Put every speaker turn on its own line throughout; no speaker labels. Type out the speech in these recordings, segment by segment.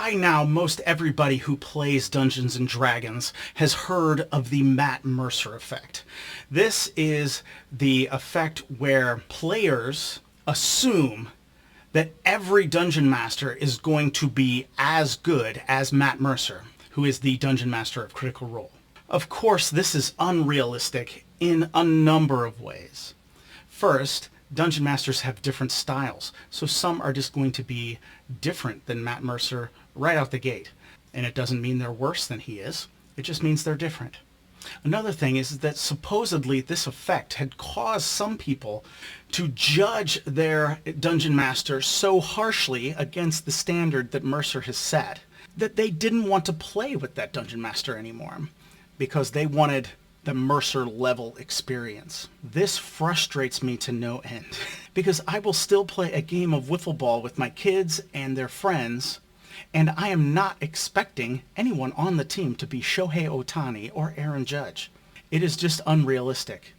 By now, most everybody who plays Dungeons & Dragons has heard of the Matt Mercer effect. This is the effect where players assume that every Dungeon Master is going to be as good as Matt Mercer, who is the Dungeon Master of Critical Role. Of course, this is unrealistic in a number of ways. First, Dungeon Masters have different styles, so some are just going to be different than Matt Mercer right out the gate. And it doesn't mean they're worse than he is, it just means they're different. Another thing is that supposedly this effect had caused some people to judge their Dungeon Master so harshly against the standard that Mercer has set that they didn't want to play with that Dungeon Master anymore because they wanted the Mercer level experience. This frustrates me to no end because I will still play a game of wiffle ball with my kids and their friends, and I am not expecting anyone on the team to be Shohei Ohtani or Aaron Judge. It is just unrealistic,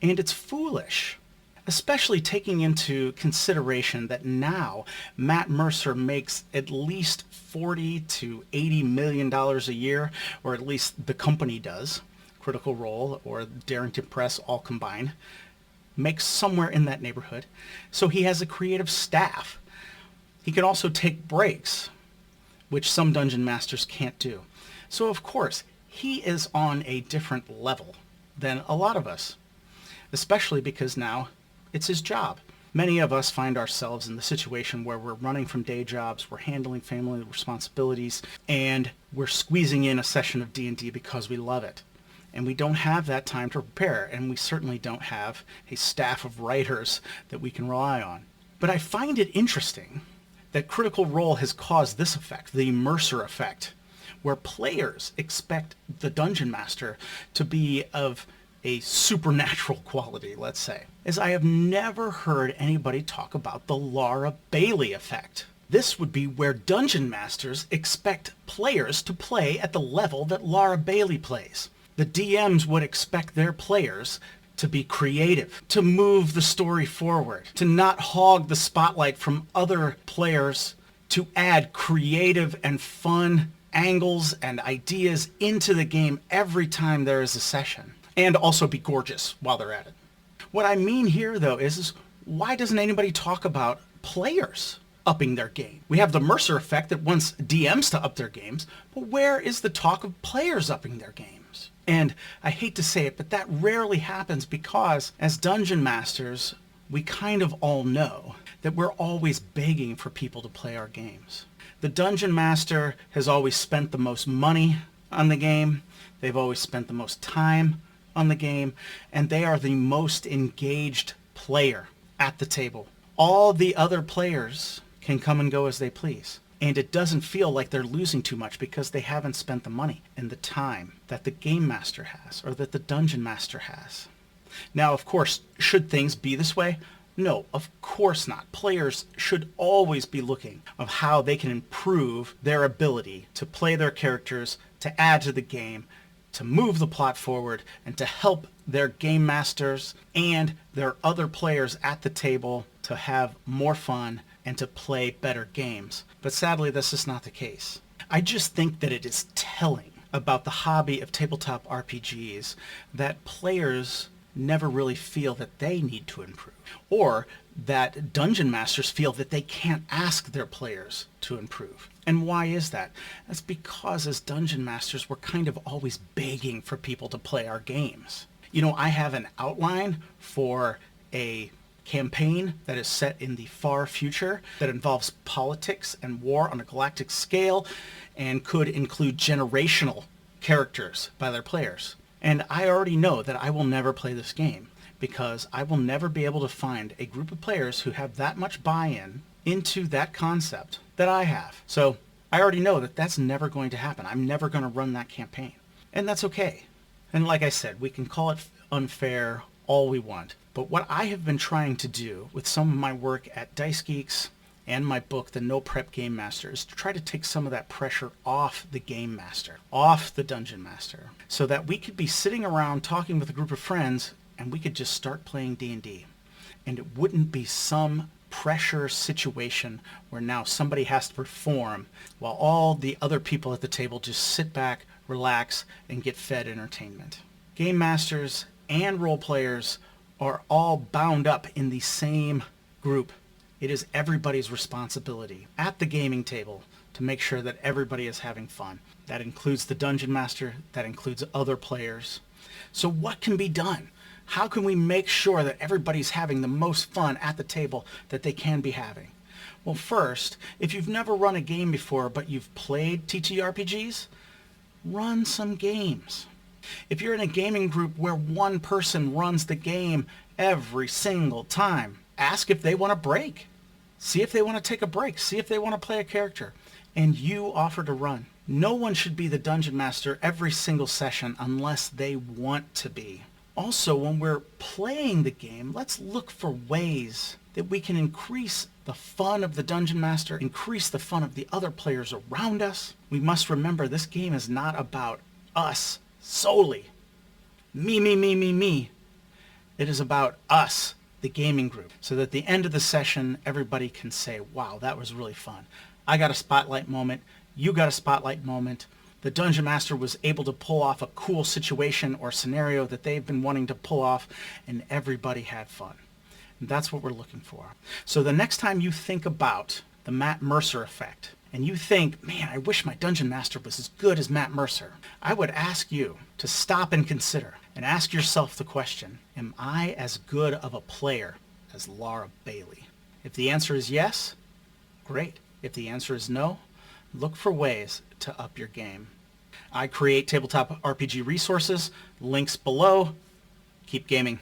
and it's foolish, especially taking into consideration that now Matt Mercer makes at least $40 to $80 million a year, or at least the company does. Critical Role or Darrington Press all combined makes somewhere in that neighborhood. So he has a creative staff. He can also take breaks, which some Dungeon Masters can't do. So of course, he is on a different level than a lot of us, especially because now it's his job. Many of us find ourselves in the situation where we're running from day jobs, we're handling family responsibilities, and we're squeezing in a session of D&D because we love it. And we don't have that time to prepare, and we certainly don't have a staff of writers that we can rely on. But I find it interesting that Critical Role has caused this effect, the Mercer effect, where players expect the Dungeon Master to be of a supernatural quality, let's say. As I have never heard anybody talk about the Laura Bailey effect. This would be where Dungeon Masters expect players to play at the level that Laura Bailey plays. The DMs would expect their players to be creative, to move the story forward, to not hog the spotlight from other players, to add creative and fun angles and ideas into the game every time there is a session, and also be gorgeous while they're at it. What I mean here, though, is why doesn't anybody talk about players upping their game? We have the Mercer effect that wants DMs to up their games, but where is the talk of players upping their games? And I hate to say it, but that rarely happens because as Dungeon Masters, we kind of all know that we're always begging for people to play our games. The Dungeon Master has always spent the most money on the game, they've always spent the most time on the game, and they are the most engaged player at the table. All the other players can come and go as they please. And it doesn't feel like they're losing too much because they haven't spent the money and the time that the Game Master has or that the Dungeon Master has. Now, of course, should things be this way? No, of course not. Players should always be looking at how they can improve their ability to play their characters, to add to the game, to move the plot forward, and to help their Game Masters and their other players at the table to have more fun and to play better games. But sadly, this is not the case. I just think that it is telling about the hobby of tabletop RPGs that players never really feel that they need to improve, or that Dungeon Masters feel that they can't ask their players to improve. And why is that? That's because as Dungeon Masters, we're kind of always begging for people to play our games. You know, I have an outline for a campaign that is set in the far future that involves politics and war on a galactic scale and could include generational characters by their players. And I already know that I will never play this game because I will never be able to find a group of players who have that much buy-in into that concept that I have. So I already know that that's never going to happen. I'm never going to run that campaign. And that's okay. And like I said, we can call it unfair all we want. But what I have been trying to do with some of my work at dicegeeks and my book, The No Prep Game Master, is to try to take some of that pressure off the Game Master, off the Dungeon Master, so that we could be sitting around talking with a group of friends and we could just start playing D&D. And it wouldn't be some pressure situation where now somebody has to perform while all the other people at the table just sit back, relax, and get fed entertainment. Game masters and role players are all bound up in the same group. It is everybody's responsibility at the gaming table to make sure that everybody is having fun. That includes the dungeon master, that includes other players. So what can be done? How can we make sure that everybody's having the most fun at the table that they can be having? Well, first, if you've never run a game before but you've played TTRPGs, run some games. If you're in a gaming group where one person runs the game every single time, ask if they want a break. See if they want to take a break. See if they want to play a character. And you offer to run. No one should be the dungeon master every single session unless they want to be. Also, when we're playing the game, let's look for ways that we can increase the fun of the dungeon master, increase the fun of the other players around us. We must remember this game is not about us solely. Me, me, me, me, me. It is about us, the gaming group, so that at the end of the session, everybody can say, wow, that was really fun. I got a spotlight moment. You got a spotlight moment. The dungeon master was able to pull off a cool situation or scenario that they've been wanting to pull off, and everybody had fun. And that's what we're looking for. So the next time you think about the Matt Mercer effect, and you think, man, I wish my dungeon master was as good as Matt Mercer, I would ask you to stop and consider and ask yourself the question, am I as good of a player as Laura Bailey? If the answer is yes, great. If the answer is no, look for ways to up your game. I create tabletop RPG resources, links below. Keep gaming.